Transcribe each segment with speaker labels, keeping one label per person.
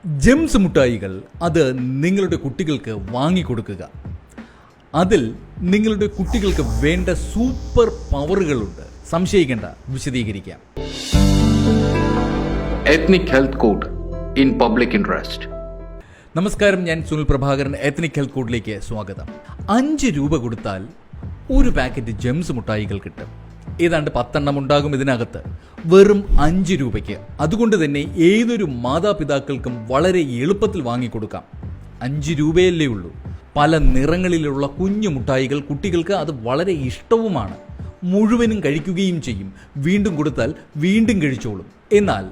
Speaker 1: Gems മുട്ടായികൾ അത് നിങ്ങളുടെ കുട്ടികൾക്ക് വാങ്ങിക്കൊടുക്കുക. അതിൽ നിങ്ങളുടെ കുട്ടികൾക്ക് വേണ്ട സൂപ്പർ പവറുകളുണ്ട്. സംശയിക്കേണ്ട, വിശദീകരിക്കാം.
Speaker 2: Ethnic health code in public interest.
Speaker 1: നമസ്കാരം, ഞാൻ സുനിൽ പ്രഭാകരൻ. എത്നിക് ഹെൽത്ത് കോഡിലേക്ക് സ്വാഗതം. 5 രൂപ കൊടുത്താൽ ഒരു പാക്കറ്റ് ജെംസ് മുട്ടായികൾ കിട്ടും. ഏതാണ്ട് 10 എണ്ണം ഉണ്ടാകും ഇതിനകത്ത്. വെറും 5 രൂപയ്ക്ക്. അതുകൊണ്ട് തന്നെ ഏതൊരു മാതാപിതാക്കൾക്കും വളരെ എളുപ്പത്തിൽ വാങ്ങിക്കൊടുക്കാം. 5 രൂപയല്ലേ ഉള്ളൂ. പല നിറങ്ങളിലുള്ള കുഞ്ഞു മുട്ടായികൾ കുട്ടികൾക്ക് അത് വളരെ ഇഷ്ടവുമാണ്. മുഴുവനും കഴിക്കുകയും ചെയ്യും. വീണ്ടും കൊടുത്താൽ വീണ്ടും കഴിച്ചോളും. എന്നാൽ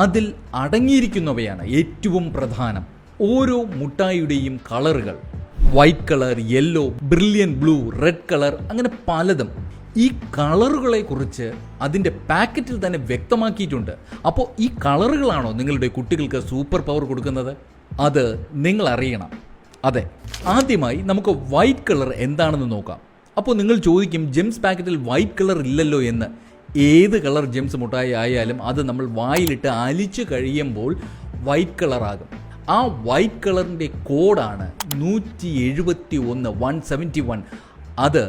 Speaker 1: അതിൽ അടങ്ങിയിരിക്കുന്നവയാണ് ഏറ്റവും പ്രധാനം. ഓരോ മുട്ടായിയുടെയും കളറുകൾ, white colour, yellow, brilliant blue, red colour, അങ്ങനെ പലതും. ഈ കളറുകളെ കുറിച്ച് അതിൻ്റെ പാക്കറ്റിൽ തന്നെ വ്യക്തമാക്കിയിട്ടുണ്ട്. അപ്പോൾ ഈ കളറുകളാണോ നിങ്ങളുടെ കുട്ടികൾക്ക് സൂപ്പർ പവർ കൊടുക്കുന്നത്? അത് നിങ്ങൾ അറിയണം. അതെ, ആദ്യമായി നമുക്ക് വൈറ്റ് കളർ എന്താണെന്ന് നോക്കാം. അപ്പോൾ നിങ്ങൾ ചോദിക്കും, ജെംസ് പാക്കറ്റിൽ വൈറ്റ് കളർ ഇല്ലല്ലോ എന്ന്. ഏത് കളർ ജെംസ് മുട്ടായി ആയാലും അത് നമ്മൾ വായിലിട്ട് അലിച്ച് കഴിയുമ്പോൾ വൈറ്റ് കളറാകും. ആ വൈറ്റ് കളറിൻ്റെ കോഡാണ് 171. അത്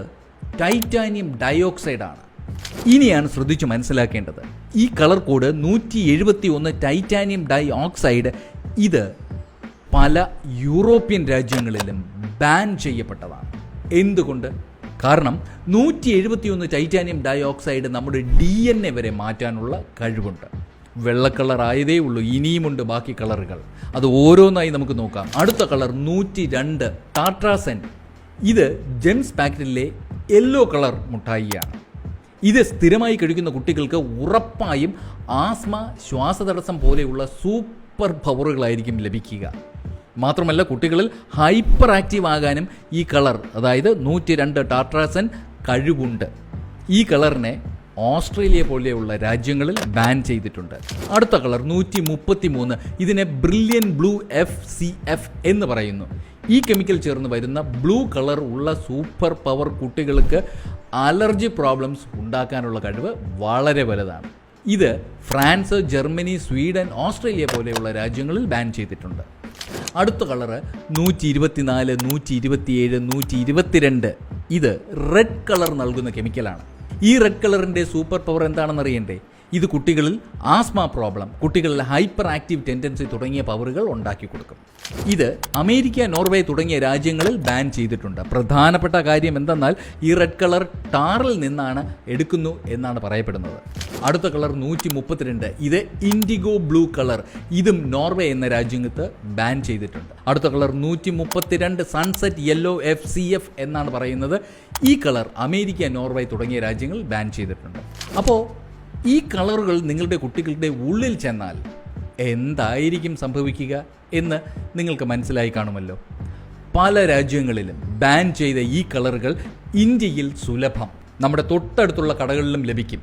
Speaker 1: ടൈറ്റാനിയം ഡയോക്സൈഡ് ആണ്. ഇനിയാണ് ശ്രദ്ധിച്ച് മനസ്സിലാക്കേണ്ടത്. ഈ കളർ കോഡ് 171 ടൈറ്റാനിയം ഡയോക്സൈഡ്. ഇത് പല യൂറോപ്യൻ രാജ്യങ്ങളിലും ബാൻ ചെയ്യപ്പെട്ടതാണ്. എന്തുകൊണ്ട്? കാരണം 171 ടൈറ്റാനിയം ഡയോക്സൈഡ് നമ്മുടെ DNA വരെ മാറ്റാനുള്ള കഴിവുണ്ട്. വെള്ള കളർ ആയതേ ഉള്ളൂ, ഇനിയുമുണ്ട് ബാക്കി കളറുകൾ. അത് ഓരോന്നായി നമുക്ക് നോക്കാം. അടുത്ത കളർ 102 ടാട്രാസെൻ. ഇത് ജെംസ് പാക്കറ്റിലെ യെല്ലോ കളർ മുട്ടായിയാണ്. ഇത് സ്ഥിരമായി കഴിക്കുന്ന കുട്ടികൾക്ക് ഉറപ്പായും ആസ്മ, ശ്വാസതടസ്സം പോലെയുള്ള സൂപ്പർ പവറുകളായിരിക്കും ലഭിക്കുക. മാത്രമല്ല, കുട്ടികളിൽ ഹൈപ്പർ ആക്റ്റീവ് ആകാനും ഈ കളർ, അതായത് 102 ടാട്രാസെൻ കഴിവുണ്ട്. ഈ കളറിനെ ഓസ്ട്രേലിയ പോലെയുള്ള രാജ്യങ്ങളിൽ ബാൻ ചെയ്തിട്ടുണ്ട്. അടുത്ത കളർ 133. ഇതിനെ ബ്രില്യൻ ബ്ലൂ FCF എന്ന് പറയുന്നു. ഈ കെമിക്കൽ ചേർന്ന് വരുന്ന ബ്ലൂ കളർ ഉള്ള സൂപ്പർ പവർ കുട്ടികൾക്ക് അലർജി പ്രോബ്ലംസ് ഉണ്ടാക്കാനുള്ള കഴിവ് വളരെ വലുതാണ്. ഇത് ഫ്രാൻസ്, ജർമ്മനി, സ്വീഡൻ, ഓസ്ട്രേലിയ പോലെയുള്ള രാജ്യങ്ങളിൽ ബാൻ ചെയ്തിട്ടുണ്ട്. അടുത്ത കളറ് 124, 127, 122. ഇത് റെഡ് കളർ നൽകുന്ന കെമിക്കലാണ്. ഈ റെഡ് കളറിൻ്റെ സൂപ്പർ പവർ എന്താണെന്ന് അറിയണ്ടേ? ഇത് കുട്ടികളിൽ ആസ്മ പ്രോബ്ലം, കുട്ടികളിൽ ഹൈപ്പർ ആക്റ്റീവ് ടെൻഡൻസി തുടങ്ങിയ പവറുകൾ ഉണ്ടാക്കി കൊടുക്കും. ഇത് അമേരിക്ക, നോർവേ തുടങ്ങിയ രാജ്യങ്ങളിൽ ബാൻ ചെയ്തിട്ടുണ്ട്. പ്രധാനപ്പെട്ട കാര്യം എന്തെന്നാൽ ഈ റെഡ് കളർ ടാറിൽ നിന്നാണ് എടുക്കുന്നു എന്നാണ് പറയപ്പെടുന്നത്. അടുത്ത കളർ 132. ഇത് ഇൻഡിഗോ ബ്ലൂ കളർ. ഇതും നോർവേ എന്ന രാജ്യത്ത് ബാൻ ചെയ്തിട്ടുണ്ട്. അടുത്ത കളർ 132 സൺസെറ്റ് യെല്ലോ FCF എന്നാണ് പറയുന്നത്. ഈ കളർ അമേരിക്ക, നോർവേ തുടങ്ങിയ രാജ്യങ്ങൾ ബാൻ ചെയ്തിട്ടുണ്ട്. അപ്പോൾ ഈ കളറുകൾ നിങ്ങളുടെ കുട്ടികളുടെ ഉള്ളിൽ ചെന്നാൽ എന്തായിരിക്കും സംഭവിക്കുക എന്ന് നിങ്ങൾക്ക് മനസ്സിലായി കാണുമല്ലോ. പല രാജ്യങ്ങളിലും ബാൻ ചെയ്ത ഈ കളറുകൾ ഇന്ത്യയിൽ സുലഭം. നമ്മുടെ തൊട്ടടുത്തുള്ള കടകളിലും ലഭിക്കും.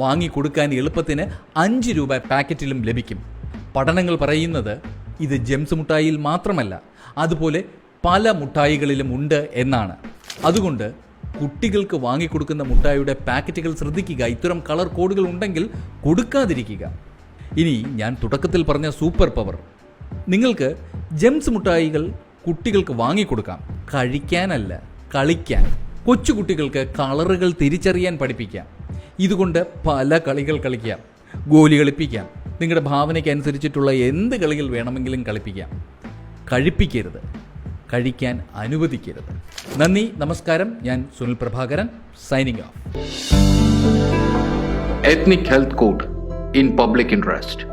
Speaker 1: വാങ്ങിക്കൊടുക്കാൻ എളുപ്പത്തിന് 5 രൂപ പാക്കറ്റിലും ലഭിക്കും. പഠനങ്ങൾ പറയുന്നത് ഇത് ജെംസ് മുട്ടായിയിൽ മാത്രമല്ല, അതുപോലെ പല മുട്ടായികളിലും ഉണ്ട് എന്നാണ്. അതുകൊണ്ട് കുട്ടികൾക്ക് വാങ്ങിക്കൊടുക്കുന്ന മുട്ടായിയുടെ പാക്കറ്റുകൾ ശ്രദ്ധിക്കുക. ഇത്തരം കളർ കോഡുകൾ ഉണ്ടെങ്കിൽ കൊടുക്കാതിരിക്കുക. ഇനി ഞാൻ തുടക്കത്തിൽ പറഞ്ഞ സൂപ്പർ പവർ, നിങ്ങൾക്ക് ജെംസ് മുട്ടായികൾ കുട്ടികൾക്ക് വാങ്ങിക്കൊടുക്കാം. കഴിക്കാനല്ല, കളിക്കാൻ. കൊച്ചുകുട്ടികൾക്ക് കളറുകൾ തിരിച്ചറിയാൻ പഠിപ്പിക്കാം. ഇതുകൊണ്ട് പല കളികൾ കളിക്കാം. ഗോലി കളിപ്പിക്കാം. നിങ്ങളുടെ ഭാവനയ്ക്ക് അനുസരിച്ചിട്ടുള്ള എന്ത് കളികൾ വേണമെങ്കിലും കളിപ്പിക്കാം. കഴിപ്പിക്കരുത്, കഴിക്കാൻ അനുവദിക്കരുത്. നന്ദി, നമസ്കാരം. ഞാൻ Sunil Prabhakaran, signing off.
Speaker 2: Ethnic health code in public interest.